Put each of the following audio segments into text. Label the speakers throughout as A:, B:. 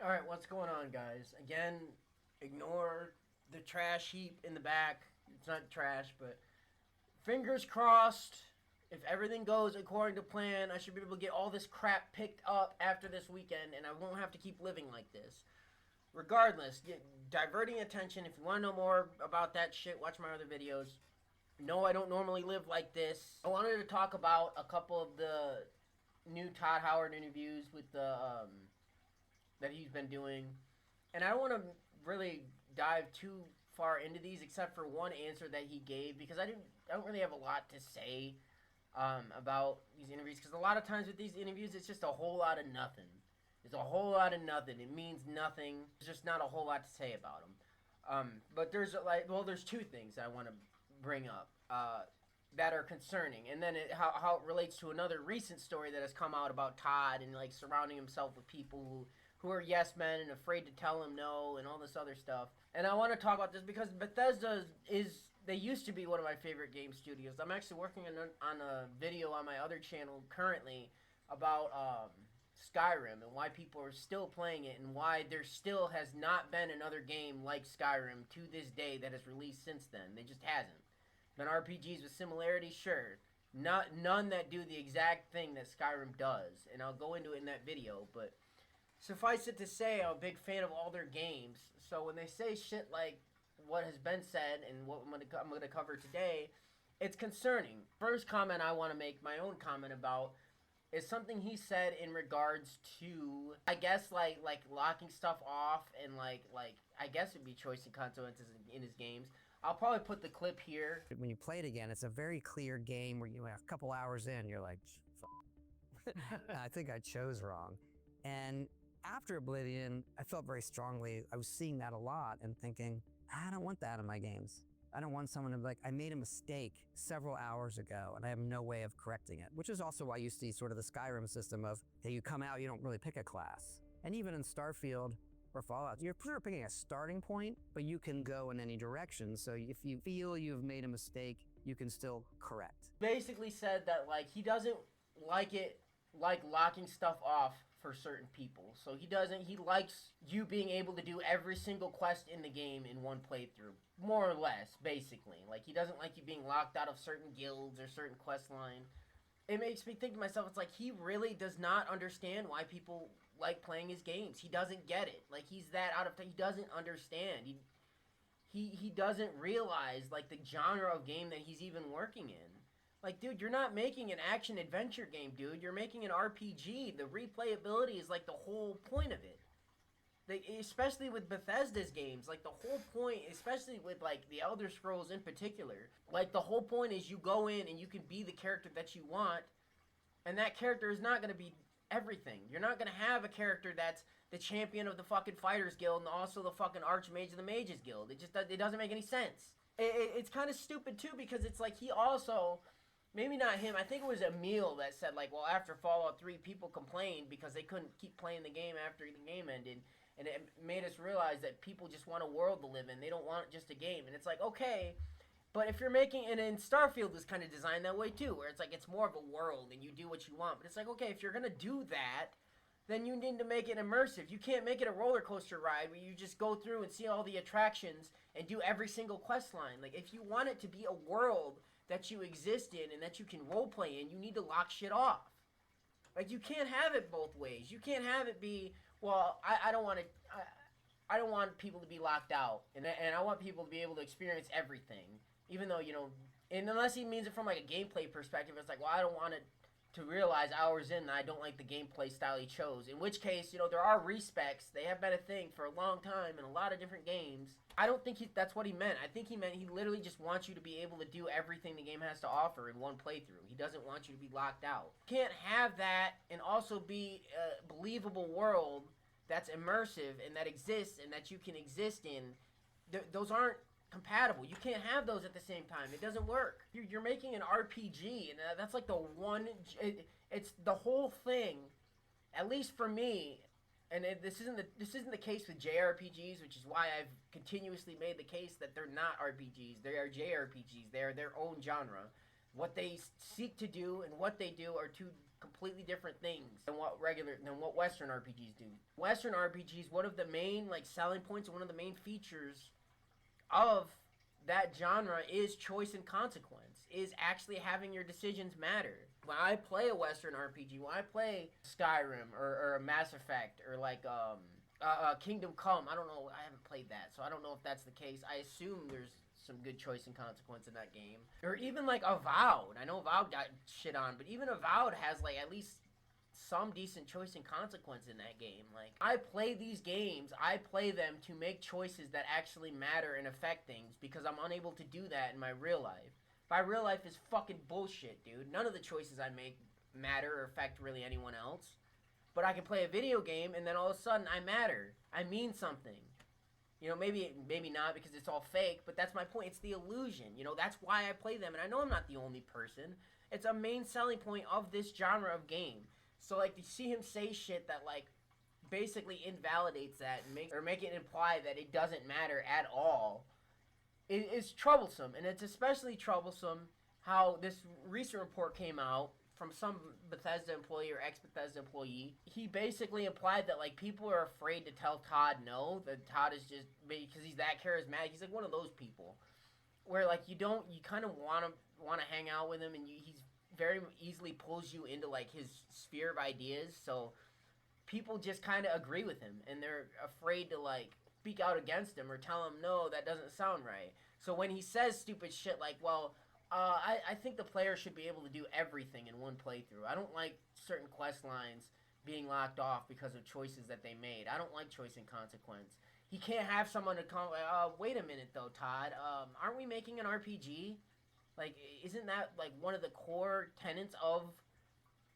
A: Alright, what's going on, guys? Again, ignore the trash heap in the back. It's not trash, but fingers crossed. If everything goes according to plan, I should be able to get all this crap picked up after this weekend, and I won't have to keep living like this. Regardless, diverting attention. If you want to know more about that shit, watch my other videos. No, I don't normally live like this. I wanted to talk about a couple of the new Todd Howard interviews with the that he's been doing. And I don't want to really dive too far into these except for one answer that he gave because I don't really have a lot to say about these interviews because a lot of times with these interviews it's just a whole lot of nothing. It's a whole lot of nothing. It means nothing. There's just not a whole lot to say about them. But there's two things I want to bring up that are concerning, and then how it relates to another recent story that has come out about Todd and like surrounding himself with people who are yes men and afraid to tell him no and all this other stuff. And I want to talk about this because Bethesda is they used to be one of my favorite game studios. I'm actually working on a video on my other channel currently about Skyrim and why people are still playing it and why there still has not been another game like Skyrim to this day that has released since then. They just hasn't. Been RPGs with similarities, sure. None that do the exact thing that Skyrim does, and I'll go into it in that video, but suffice it to say, I'm a big fan of all their games. So when they say shit like what has been said and what I'm gonna cover today, it's concerning. First comment I want to make, my own comment about, is something he said in regards to, I guess like locking stuff off and like I guess it'd be choice and consequences in his games. I'll probably put the clip here.
B: When you play it again, it's a very clear game where you a couple hours in, you're like, I think I chose wrong. And after Oblivion, I felt very strongly, I was seeing that a lot and thinking, I don't want that in my games. I don't want someone to be like, I made a mistake several hours ago and I have no way of correcting it, which is also why you see sort of the Skyrim system of, hey, you come out, you don't really pick a class. And even in Starfield or Fallout, you're sort of picking a starting point, but you can go in any direction. So if you feel you've made a mistake, you can still correct.
A: Basically said that like he doesn't like it, like locking stuff off for certain people. So he likes you being able to do every single quest in the game in one playthrough. More or less, basically. Like he doesn't like you being locked out of certain guilds or certain quest line. It makes me think to myself, it's like he really does not understand why people like playing his games. He doesn't get it. Like he's that out of he doesn't understand. He doesn't realize like the genre of game that he's even working in. Like, dude, you're not making an action-adventure game, dude. You're making an RPG. The replayability is, like, the whole point of it. Especially with Bethesda's games. Like, the whole point, especially with, like, the Elder Scrolls in particular. Like, the whole point is you go in and you can be the character that you want. And that character is not going to be everything. You're not going to have a character that's the champion of the fucking Fighters Guild and also the fucking Archmage of the Mages Guild. It doesn't make any sense. It's kind of stupid, too, because it's like he also... Maybe not him. I think it was Emil that said, like, well, after Fallout 3, people complained because they couldn't keep playing the game after the game ended. And it made us realize that people just want a world to live in. They don't want just a game. And it's like, okay, but if you're making... And in Starfield was kind of designed that way, too, where it's like it's more of a world and you do what you want. But it's like, okay, if you're going to do that, then you need to make it immersive. You can't make it a roller coaster ride where you just go through and see all the attractions and do every single quest line. Like, if you want it to be a world that you exist in and that you can roleplay in, you need to lock shit off. Like, you can't have it both ways. You can't have it be, well, I don't want to... I don't want people to be locked out, and I want people to be able to experience everything, even though, you know, and unless he means it from, like, a gameplay perspective, it's like, well, I don't want it to realize hours in that I don't like the gameplay style he chose. In which case, you know, there are respecs. They have been a thing for a long time in a lot of different games. I don't think that's what he meant. I think he meant he literally just wants you to be able to do everything the game has to offer in one playthrough. He doesn't want you to be locked out. You can't have that and also be a believable world that's immersive and that exists and that you can exist in. Those aren't compatible. You can't have those at the same time. It doesn't work. You're making an RPG, and that's like the one... It's the whole thing, at least for me, and this isn't the case with JRPGs, which is why I've continuously made the case that they're not RPGs. They are JRPGs. They are their own genre. What they seek to do and what they do are two completely different things than what Western RPGs do. Western RPGs, one of the main like selling points and one of the main features of that genre is choice and consequence, is actually having your decisions matter. When I play a Western RPG, when I play Skyrim or a Mass Effect or like Kingdom Come, I don't know, I haven't played that, so I don't know if that's the case. I assume there's some good choice and consequence in that game. Or even like Avowed. I know Avowed got shit on, but even Avowed has like at least some decent choice and consequence in that game. Like, I play these games, I play them to make choices that actually matter and affect things, because I'm unable to do that in my real life. My real life is fucking bullshit, dude. None of the choices I make matter or affect really anyone else. But I can play a video game and then all of a sudden I matter. I mean something. You know, maybe not because it's all fake, but that's my point. It's the illusion. You know, that's why I play them. And I know I'm not the only person. It's a main selling point of this genre of game. So, like, to see him say shit that, like, basically invalidates that and make it imply that it doesn't matter at all, it is troublesome. And it's especially troublesome how this recent report came out from some Bethesda employee or ex-Bethesda employee. He basically implied that, like, people are afraid to tell Todd no, that Todd is just, because he's that charismatic, he's like one of those people where, like, you kind of want to hang out with him, and he's very easily pulls you into, like, his sphere of ideas, so people just kind of agree with him, and they're afraid to, like, speak out against him or tell him, no, that doesn't sound right. So when he says stupid shit like, well, I think the player should be able to do everything in one playthrough. I don't like certain quest lines being locked off because of choices that they made. I don't like choice and consequence. He can't have someone to come, wait a minute though, Todd, aren't we making an RPG? Like, isn't that, like, one of the core tenets of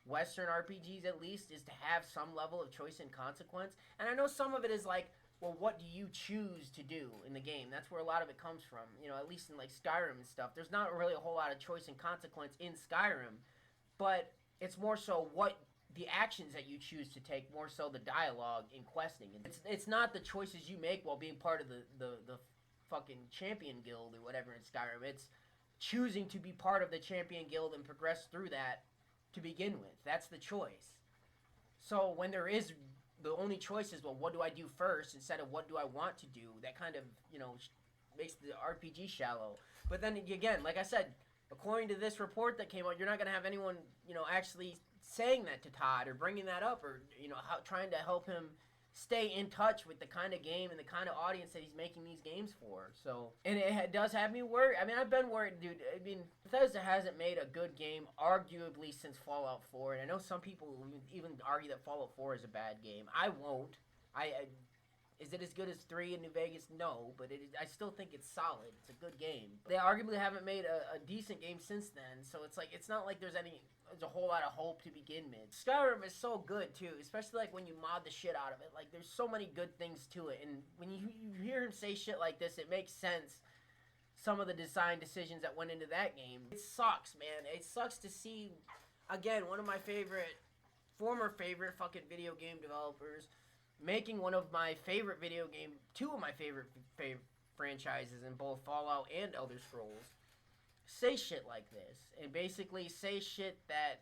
A: Western RPGs, at least, is to have some level of choice and consequence? And I know some of it is like, well, what do you choose to do in the game? That's where a lot of it comes from. You know, at least in, like, Skyrim and stuff. There's not really a whole lot of choice and consequence in Skyrim, but it's more so what the actions that you choose to take, more so the dialogue in questing. It's not the choices you make while being part of the fucking champion guild or whatever in Skyrim. It's choosing to be part of the champion guild and progress through that to begin with. That's the choice. So when there is, the only choice is, well, what do I do first instead of what do I want to do? That kind of, you know, makes the RPG shallow. But then again, like I said, according to this report that came out, you're not going to have anyone, you know, actually saying that to Todd or bringing that up or, you know, trying to help him stay in touch with the kind of game and the kind of audience that he's making these games for. So, and it does have me worried. I mean, I've been worried, dude. I mean, Bethesda hasn't made a good game, arguably, since Fallout 4. And I know some people even argue that Fallout 4 is a bad game. I won't. Is it as good as 3 in New Vegas? No, but I still think it's solid. It's a good game. They arguably haven't made a decent game since then, so it's like, it's not like there's a whole lot of hope to begin with. Skyrim is so good, too, especially, like, when you mod the shit out of it. Like, there's so many good things to it, and when you hear him say shit like this, it makes sense, some of the design decisions that went into that game. It sucks, man. It sucks to see, again, one of my former favorite fucking video game developers making one of my favorite two of my favorite franchises in both Fallout and Elder Scrolls, say shit like this, and basically say shit that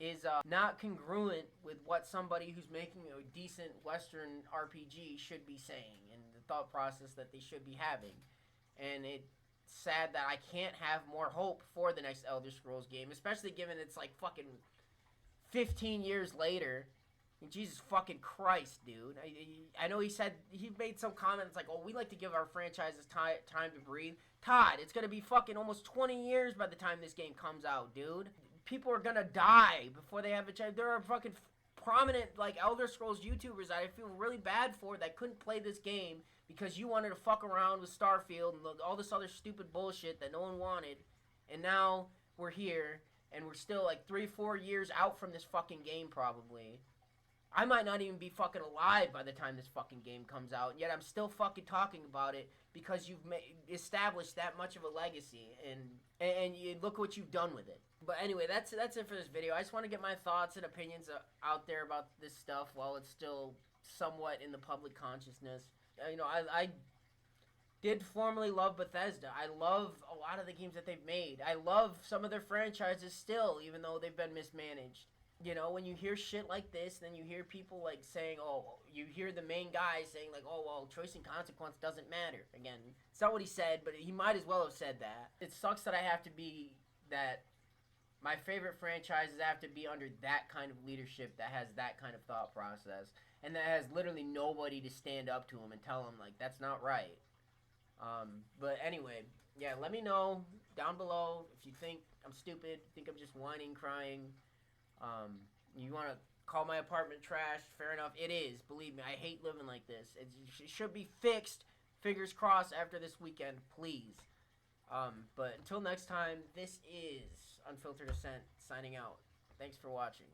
A: is not congruent with what somebody who's making a decent Western RPG should be saying, and the thought process that they should be having. And it's sad that I can't have more hope for the next Elder Scrolls game, especially given it's like fucking 15 years later. Jesus fucking Christ, dude. I know he made some comments like, oh, we like to give our franchises time to breathe. Todd, it's going to be fucking almost 20 years by the time this game comes out, dude. People are going to die before they have a chance. There are fucking prominent, like, Elder Scrolls YouTubers that I feel really bad for that couldn't play this game because you wanted to fuck around with Starfield and all this other stupid bullshit that no one wanted. And now we're here, and we're still, like, 3-4 years out from this fucking game, probably. I might not even be fucking alive by the time this fucking game comes out, yet I'm still fucking talking about it because you've established that much of a legacy, and you look what you've done with it. But anyway, that's it for this video. I just want to get my thoughts and opinions out there about this stuff while it's still somewhat in the public consciousness. You know, I did formerly love Bethesda. I love a lot of the games that they've made. I love some of their franchises still, even though they've been mismanaged. you know, when you hear shit like this, then you hear people like saying, oh, you hear the main guy saying like, oh, well, choice and consequence doesn't matter. Again, it's not what he said, but he might as well have said that. It sucks that I have to be that. My favorite franchises have to be under that kind of leadership that has that kind of thought process and that has literally nobody to stand up to him and tell him like that's not right. But anyway, yeah, let me know down below if you think I'm stupid, think I'm just whining, crying. You want to call my apartment trash? Fair enough. It is. Believe me, I hate living like this. It should be fixed. Fingers crossed after this weekend, please. But until next time, this is Unfiltered Ascent signing out. Thanks for watching.